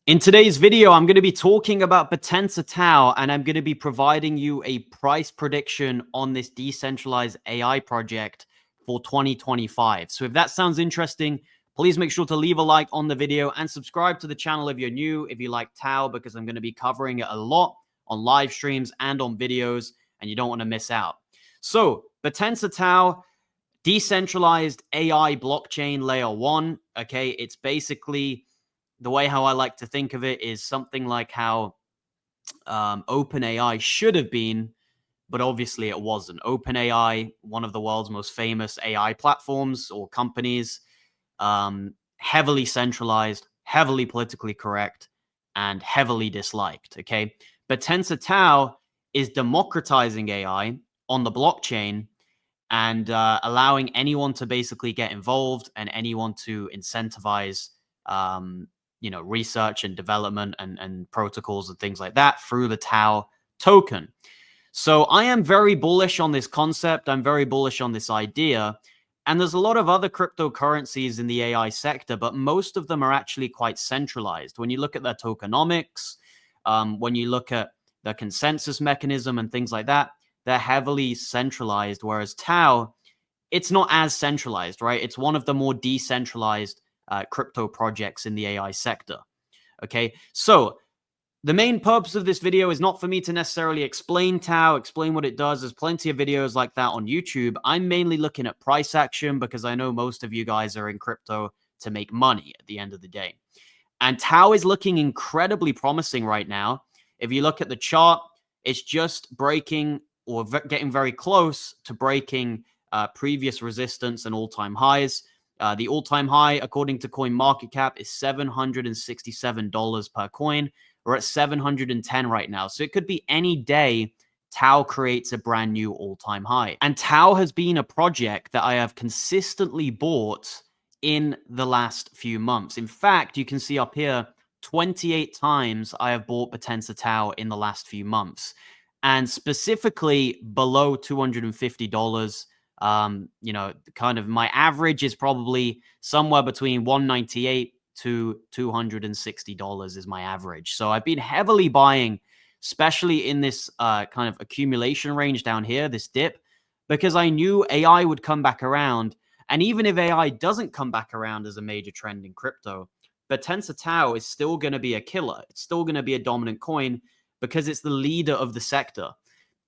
In today's video, I'm going to be talking about bittensor TAO, and I'm going to be providing you a price prediction on this decentralized AI project for 2025. So if that sounds interesting, please make sure to leave a like on the video and subscribe to the channel if you're new, if you like TAO, because I'm going to be covering it a lot on live streams and on videos, and you don't want to miss out. So bittensor TAO, decentralized AI blockchain layer 1, okay? It's basically the way how I like to think of it is something like how OpenAI should have been, but obviously it wasn't. OpenAI, one of the world's most famous AI platforms or companies, heavily centralized, heavily politically correct, and heavily disliked, okay? But bittensor TAO is democratizing AI on the blockchain and allowing anyone to basically get involved and anyone to incentivize research and development and protocols and things like that through the TAO token. So I am very bullish on this concept. I'm very bullish on this idea. And there's a lot of other cryptocurrencies in the AI sector, but most of them are actually quite centralized. When you look at their tokenomics, when you look at the consensus mechanism and things like that, they're heavily centralized, whereas TAO, it's not as centralized, right? It's one of the more decentralized crypto projects in the AI sector. Okay, so the main purpose of this video is not for me to necessarily explain TAO, explain what it does. There's plenty of videos like that on YouTube. I'm mainly looking at price action because I know most of you guys are in crypto to make money at the end of the day. And TAO is looking incredibly promising right now. If you look at the chart, it's just breaking or getting very close to breaking previous resistance and all-time highs. The all-time high, according to CoinMarketCap, is $767 per coin. We're at 710 right now. So it could be any day TAO creates a brand new all-time high. And TAO has been a project that I have consistently bought in the last few months. In fact, you can see up here, 28 times I have bought bittensor TAO in the last few months. And specifically below $250, kind of my average is probably somewhere between $198 to $260 is my average. So I've been heavily buying, especially in this kind of accumulation range down here, this dip, because I knew AI would come back around. And even if AI doesn't come back around as a major trend in crypto, bittensor TAO is still going to be a killer. It's still going to be a dominant coin because it's the leader of the sector.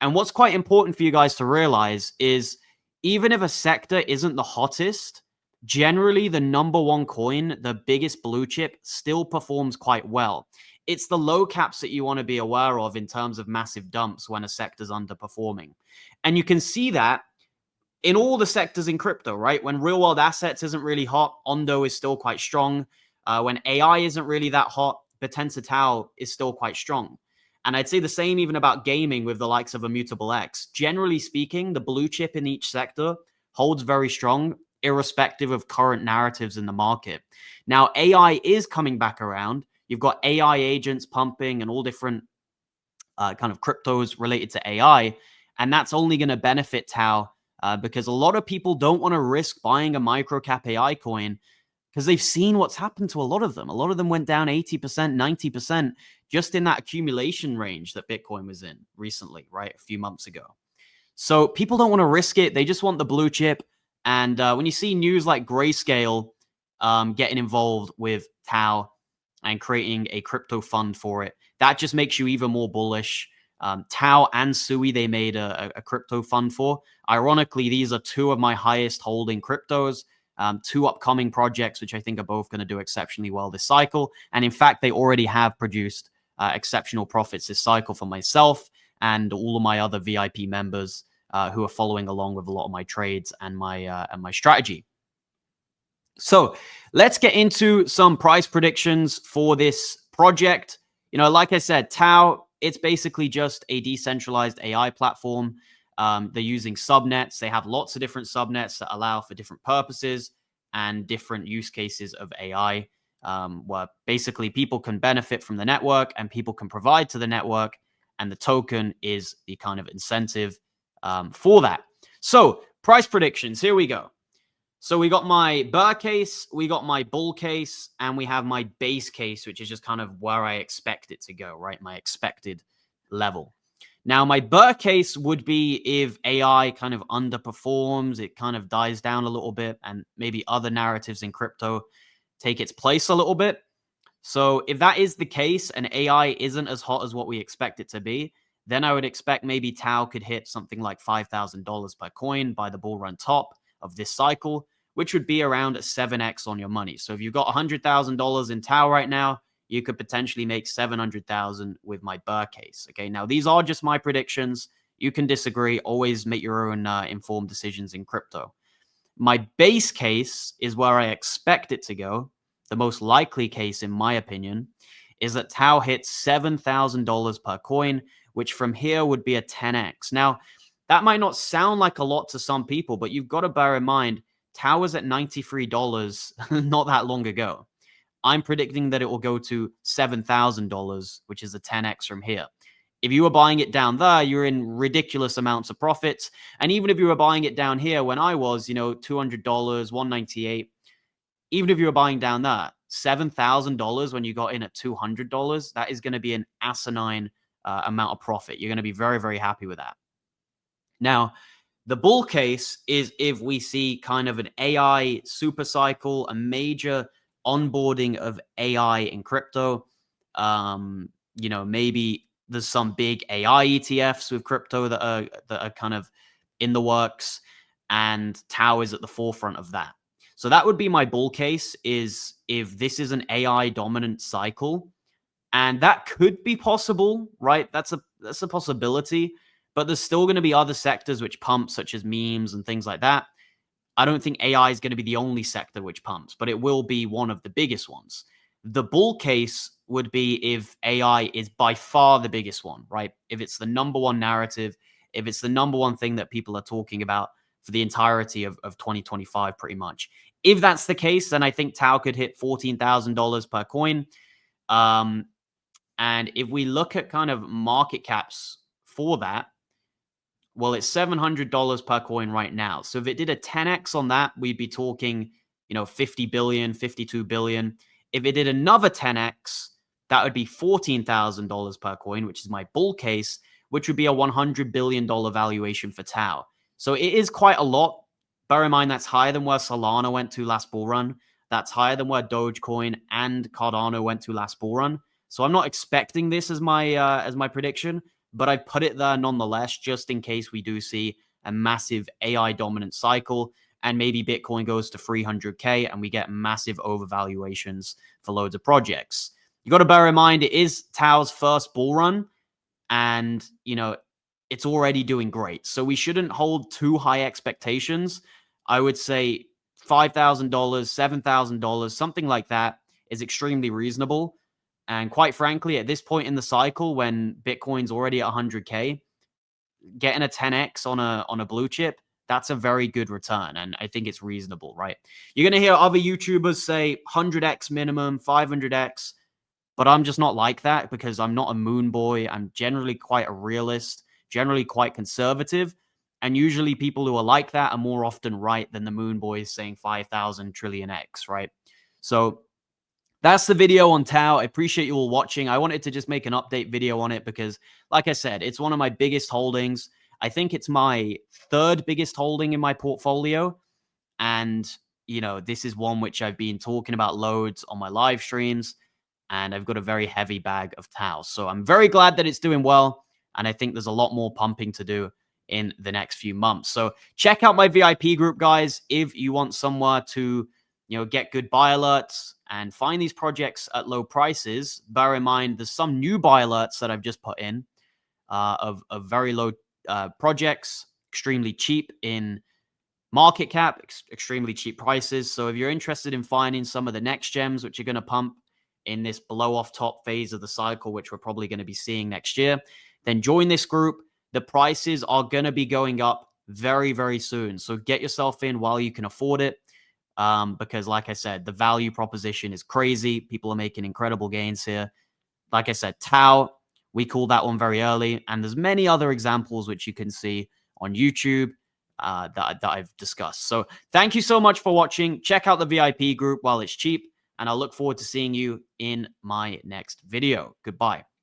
And what's quite important for you guys to realize is even if a sector isn't the hottest, generally the number one coin, the biggest blue chip, still performs quite well. It's the low caps that you want to be aware of in terms of massive dumps when a sector's underperforming. And you can see that in all the sectors in crypto, right? When real world assets isn't really hot, Ondo is still quite strong. When AI isn't really that hot, bittensor TAO is still quite strong. And I'd say the same even about gaming with the likes of Immutable X. Generally speaking, the blue chip in each sector holds very strong, irrespective of current narratives in the market. Now, AI is coming back around. You've got AI agents pumping and all different kind of cryptos related to AI. And that's only going to benefit TAO because a lot of people don't want to risk buying a microcap AI coin because they've seen what's happened to a lot of them. A lot of them went down 80%, 90% just in that accumulation range that Bitcoin was in recently, right? A few months ago. So people don't want to risk it. They just want the blue chip. And when you see news like Grayscale getting involved with TAO and creating a crypto fund for it, that just makes you even more bullish. TAO and Sui, they made a crypto fund for. Ironically, these are two of my highest holding cryptos. Two upcoming projects, which I think are both going to do exceptionally well this cycle. And in fact, they already have produced exceptional profits this cycle for myself and all of my other VIP members who are following along with a lot of my trades and my strategy. So let's get into some price predictions for this project. Like I said, TAO, it's basically just a decentralized AI platform. They're using subnets. They have lots of different subnets that allow for different purposes and different use cases of AI, where basically people can benefit from the network and people can provide to the network, and the token is the kind of incentive for that. So price predictions, here we go. So we got my bear case, we got my bull case, and we have my base case, which is just kind of where I expect it to go, right? My expected level. Now, my bear case would be if AI kind of underperforms, it kind of dies down a little bit, and maybe other narratives in crypto take its place a little bit. So if that is the case and AI isn't as hot as what we expect it to be, then I would expect maybe TAO could hit something like $5,000 per coin by the bull run top of this cycle, which would be around a 7x on your money. So if you've got $100,000 in TAO right now, you could potentially make 700,000 with my bear case. Okay, now these are just my predictions. You can disagree. Always make your own informed decisions in crypto. My base case is where I expect it to go. The most likely case, in my opinion, is that TAO hits $7,000 per coin, which from here would be a 10x. Now, that might not sound like a lot to some people, but you've got to bear in mind, TAO was at $93 not that long ago. I'm predicting that it will go to $7,000, which is a 10x from here. If you were buying it down there, you're in ridiculous amounts of profits. And even if you were buying it down here when I was, $200, $198, even if you were buying down there, $7,000 when you got in at $200, that is going to be an asinine amount of profit. You're going to be very, very happy with that. Now, the bull case is if we see kind of an AI super cycle, a major onboarding of AI in crypto. Maybe there's some big AI ETFs with crypto that are kind of in the works, and TAO is at the forefront of that. So that would be my bull case, is if this is an AI dominant cycle, and that could be possible, right? That's a possibility, but there's still going to be other sectors which pump, such as memes and things like that. I don't think AI is going to be the only sector which pumps, but it will be one of the biggest ones. The bull case would be if AI is by far the biggest one, right? If it's the number one narrative, if it's the number one thing that people are talking about for the entirety of 2025, pretty much. If that's the case, then I think TAO could hit $14,000 per coin. And if we look at kind of market caps for that, well, it's $700 per coin right now. So if it did a 10x on that, we'd be talking, 50 billion, 52 billion. If it did another 10x, that would be $14,000 per coin, which is my bull case, which would be a $100 billion valuation for TAO. So it is quite a lot. Bear in mind, that's higher than where Solana went to last bull run. That's higher than where Dogecoin and Cardano went to last bull run. So I'm not expecting this as my prediction, but I put it there nonetheless, just in case we do see a massive AI dominant cycle and maybe Bitcoin goes to 300K and we get massive overvaluations for loads of projects. You got to bear in mind, it is TAO's first bull run, and it's already doing great. So we shouldn't hold too high expectations. I would say $5,000, $7,000, something like that is extremely reasonable. And quite frankly, at this point in the cycle, when Bitcoin's already at 100K, getting a 10x on a blue chip, that's a very good return. And I think it's reasonable, right? You're going to hear other YouTubers say 100x minimum, 500x, but I'm just not like that because I'm not a moon boy. I'm generally quite a realist, generally quite conservative. And usually people who are like that are more often right than the moon boys saying 5,000 trillion X, right? So that's the video on TAO. I appreciate you all watching. I wanted to just make an update video on it because, like I said, it's one of my biggest holdings. I think it's my third biggest holding in my portfolio. And, this is one which I've been talking about loads on my live streams. And I've got a very heavy bag of TAO. So I'm very glad that it's doing well. And I think there's a lot more pumping to do in the next few months. So check out my VIP group, guys, if you want somewhere to get good buy alerts and find these projects at low prices. Bear in mind, there's some new buy alerts that I've just put in of very low projects, extremely cheap in market cap, extremely cheap prices. So if you're interested in finding some of the next gems, which are going to pump in this blow off top phase of the cycle, which we're probably going to be seeing next year, then join this group. The prices are going to be going up very, very soon. So get yourself in while you can afford it. Because like I said, the value proposition is crazy. People are making incredible gains here. Like I said, TAO, we called that one very early. And there's many other examples which you can see on YouTube that I've discussed. So thank you so much for watching. Check out the VIP group while it's cheap, and I look forward to seeing you in my next video. Goodbye.